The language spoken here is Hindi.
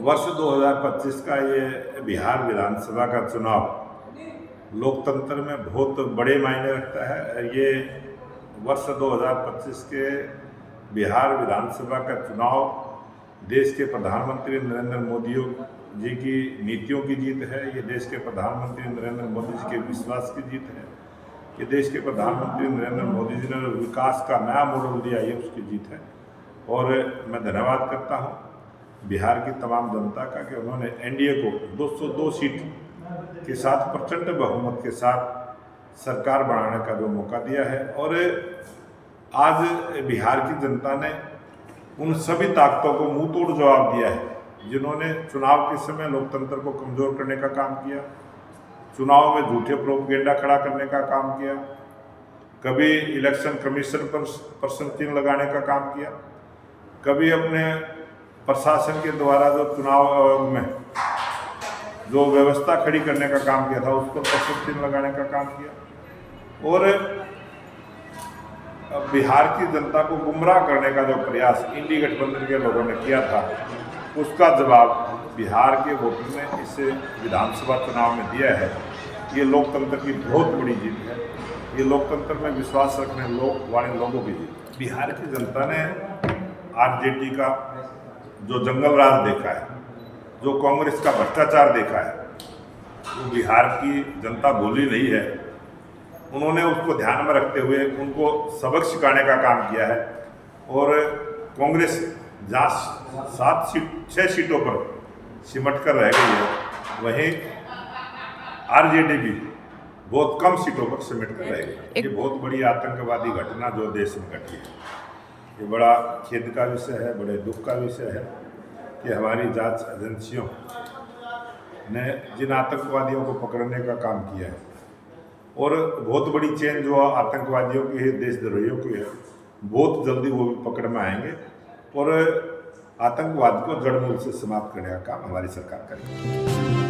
वर्ष 2025 का ये बिहार विधानसभा का चुनाव लोकतंत्र में बहुत बड़े मायने रखता है। ये वर्ष 2025 के बिहार विधानसभा का चुनाव देश के प्रधानमंत्री नरेंद्र मोदी जी की नीतियों की जीत है। ये देश के प्रधानमंत्री नरेंद्र मोदी जी के विश्वास की जीत है। ये देश के प्रधानमंत्री नरेंद्र मोदी जी ने विकास का नया मॉडल दिया, ये उसकी जीत है। और मैं धन्यवाद करता हूँ बिहार की तमाम जनता का कि उन्होंने एनडीए को 202 सीट के साथ प्रचंड बहुमत के साथ सरकार बनाने का जो मौका दिया है। और आज बिहार की जनता ने उन सभी ताकतों को मुंह तोड़ जवाब दिया है जिन्होंने चुनाव के समय लोकतंत्र को कमज़ोर करने का काम किया, चुनाव में झूठे प्रोपेगेंडा खड़ा करने का काम किया, कभी इलेक्शन कमीशन पर प्रश्न चिन्ह लगाने का काम किया, कभी अपने प्रशासन के द्वारा जो चुनाव में जो व्यवस्था खड़ी करने का काम किया था उस पर प्रश्न चिन्ह लगाने का काम किया। और बिहार की जनता को गुमराह करने का जो प्रयास इंडी गठबंधन के लोगों ने किया था उसका जवाब बिहार के वोटर ने इस विधानसभा चुनाव में दिया है। ये लोकतंत्र की बहुत बड़ी जीत है। ये लोकतंत्र में विश्वास रखने वाले लोगों की जीत। बिहार की जनता ने आरजेडी का जो जंगल राज देखा है, जो कांग्रेस का भ्रष्टाचार देखा है, वो बिहार की जनता भूली नहीं है। उन्होंने उसको ध्यान में रखते हुए उनको सबक सिखाने का काम किया है। और कांग्रेस जहाँ 6 सीटों पर सिमट कर रह गई है, वहीं आरजेडी भी बहुत कम सीटों पर सिमट कर रह गई। ये बहुत बड़ी आतंकवादी घटना जो देश में घटी है, ये बड़ा खेद का विषय है, बड़े दुख का विषय है कि हमारी जांच एजेंसियों ने जिन आतंकवादियों को पकड़ने का काम किया है और बहुत बड़ी चेन जो आतंकवादियों की है, देशद्रोहियों की है, बहुत जल्दी वो भी पकड़ में आएंगे और आतंकवाद को जड़ मूल से समाप्त करने का काम हमारी सरकार करेगी।